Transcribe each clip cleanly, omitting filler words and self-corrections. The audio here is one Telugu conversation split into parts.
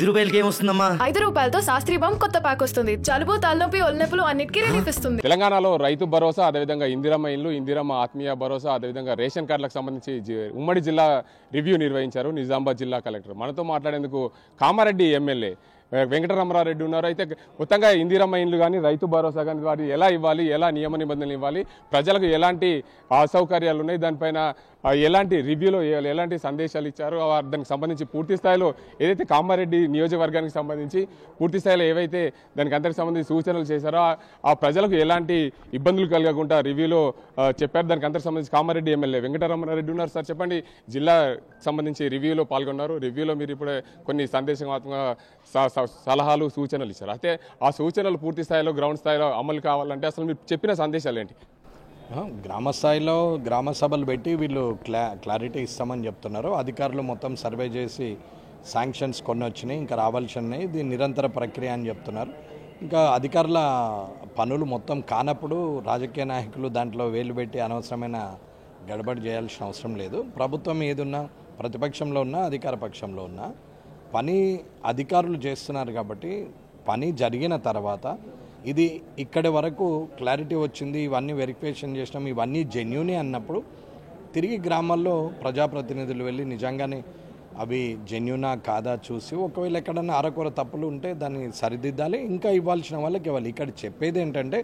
రూపాయలకి ఏమొస్తుందమ్మా? రూపాయలతో శాస్త్రీ బామ్ కొత్త ప్యాక్ వస్తుంది. జలుబు, తలనొప్పి, ఒళ్ళనొప్పులు అన్నిటికీ రిలీఫ్ ఇస్తుంది. తెలంగాణలో రైతు భరోసా, అదేవిధంగా ఇందిరమ్మ ఇల్లు, ఇందిరమ్మ ఆత్మీయ భరోసా, అదేవిధంగా రేషన్ కార్డులకు సంబంధించి ఉమ్మడి జిల్లా రివ్యూ నిర్వహించారు నిజామాబాద్ జిల్లా కలెక్టర్. మనతో మాట్లాడేందుకు కామారెడ్డి ఎమ్మెల్యే వెంకటరమణారెడ్డి ఉన్నారు. అయితే మొత్తంగా ఇందిరమ్మ ఇండ్లు కానీ రైతు భరోసా కానీ వాటి ఎలా ఇవ్వాలి, ఎలా నియమ నిబంధనలు ఇవ్వాలి, ప్రజలకు ఎలాంటి అసౌకర్యాలు ఉన్నాయి, దానిపైన ఎలాంటి రివ్యూలో ఎలాంటి సందేశాలు ఇచ్చారు, దానికి సంబంధించి పూర్తి స్థాయిలో ఏదైతే కామారెడ్డి నియోజకవర్గానికి సంబంధించి పూర్తి స్థాయిలో ఏవైతే దానికి అందరికి సంబంధించి సూచనలు చేశారో ఆ ప్రజలకు ఎలాంటి ఇబ్బందులు కలగకుండా రివ్యూలో చెప్పారు. దానికి అందరికి సంబంధించి కామారెడ్డి ఎమ్మెల్యే వెంకటరమణారెడ్డి ఉన్నారు. సార్ చెప్పండి, జిల్లా సంబంధించి రివ్యూలో పాల్గొన్నారు. రివ్యూలో మీరు ఇప్పుడే కొన్ని సందేశాత్మక సలహాలు సూచనలు ఇచ్చారు. అయితే ఆ సూచనలు పూర్తి స్థాయిలో గ్రౌండ్ స్థాయిలో అమలు కావాలంటే అసలు మీరు చెప్పిన సందేశాలు ఏంటి? గ్రామ స్థాయిలో గ్రామ సభలు పెట్టి వీళ్ళు క్లారిటీ ఇస్తామని చెప్తున్నారు. అధికారులు మొత్తం సర్వే చేసి శాంక్షన్స్ కొన్ని వచ్చినాయి, ఇంకా రావాల్సినవి, ఇది నిరంతర ప్రక్రియ అని చెప్తున్నారు. ఇంకా అధికారుల పనులు మొత్తం కానప్పుడు రాజకీయ నాయకులు దాంట్లో వేలు పెట్టి అనవసరమైన గడబడి చేయాల్సిన అవసరం లేదు. ప్రభుత్వం ఏదున్నా, ప్రతిపక్షంలో ఉన్నా అధికార పక్షంలో ఉన్నా పని అధికారులు చేస్తున్నారు కాబట్టి పని జరిగిన తర్వాత ఇది ఇక్కడి వరకు క్లారిటీ వచ్చింది, ఇవన్నీ వెరిఫికేషన్ చేసినాం, ఇవన్నీ జెన్యూనే అన్నప్పుడు తిరిగి గ్రామాల్లో ప్రజాప్రతినిధులు వెళ్ళి నిజంగానే అవి జెన్యూనా కాదా చూసి ఒకవేళ ఎక్కడన్నా అరకొర తప్పులు ఉంటే దాన్ని సరిదిద్దాలి, ఇంకా ఇవ్వాల్సిన వాళ్ళకి ఇవ్వాలి. ఇక్కడ చెప్పేది ఏంటంటే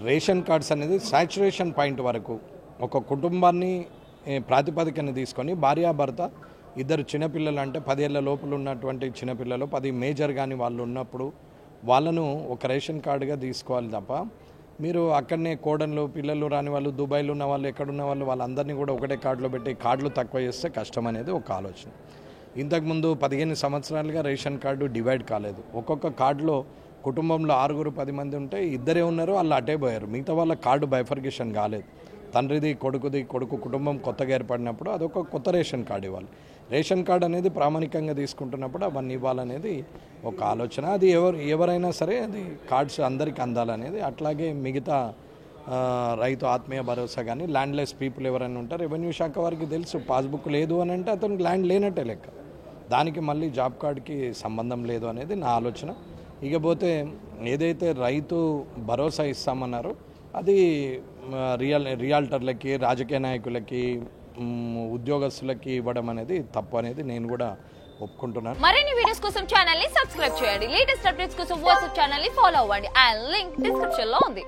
రేషన్ కార్డ్స్ అనేది సాచురేషన్ పాయింట్ వరకు ఒక కుటుంబాన్ని ప్రాతిపదికన తీసుకొని భార్యాభర్త ఇద్దరు చిన్నపిల్లలు అంటే 10 ఏళ్ల లోపల ఉన్నటువంటి చిన్నపిల్లలు 10 మేజర్ కానీ వాళ్ళు ఉన్నప్పుడు వాళ్ళను ఒక రేషన్ కార్డుగా తీసుకోవాలి తప్ప మీరు అక్కడనే కోడన్లు పిల్లలు రాని వాళ్ళు దుబాయ్లో ఉన్న వాళ్ళు ఎక్కడున్న వాళ్ళు వాళ్ళందరినీ కూడా ఒకటే కార్డులో పెట్టి కార్డులు తక్కువ చేస్తే కష్టం అనేది ఒక ఆలోచన. ఇంతకుముందు 15 సంవత్సరాలుగా రేషన్ కార్డు డివైడ్ కాలేదు. ఒక్కొక్క కార్డులో కుటుంబంలో 6-10 మంది ఉంటే ఇద్దరే ఉన్నారు, వాళ్ళు అటే పోయారు. మిగతా వాళ్ళ కార్డు బైఫర్గేషన్ కాలేదు. తండ్రిది కొడుకు కుటుంబం కొత్తగా ఏర్పడినప్పుడు అదొక కొత్త రేషన్ కార్డు ఇవ్వాలి. రేషన్ కార్డు అనేది ప్రామాణికంగా తీసుకుంటున్నప్పుడు అవన్నీ ఇవ్వాలనేది ఒక ఆలోచన. అది ఎవరైనా సరే అది కార్డ్స్ అందరికీ అందాలనేది. అట్లాగే మిగతా రైతు ఆత్మీయ భరోసా కానీ ల్యాండ్లెస్ పీపుల్ ఎవరైనా ఉంటారు, రెవెన్యూ శాఖ వారికి తెలుసు పాస్బుక్ లేదు అని అంటే అతనికి ల్యాండ్ లేనట్టే లెక్క, దానికి మళ్ళీ జాబ్ కార్డుకి సంబంధం లేదు అనేది నా ఆలోచన. ఇకపోతే ఏదైతే రైతు భరోసా ఇస్తామన్నారో అది రియాల్టర్లకి, రాజకీయ నాయకులకి, ఉద్యోగస్తులకి ఇవ్వడం అనేది తప్పు అనేది నేను కూడా ఒప్పుకుంటున్నాను. మరిన్ని వీడియోస్ కోసం ఛానల్ ని సబ్స్క్రైబ్ చేయండి. లేటెస్ట్ అప్డేట్స్ కోసం వాట్సాప్ ఛానల్ ని ఫాలో అవ్వండి. ఆ లింక్ డిస్క్రిప్షన్ లో ఉంది.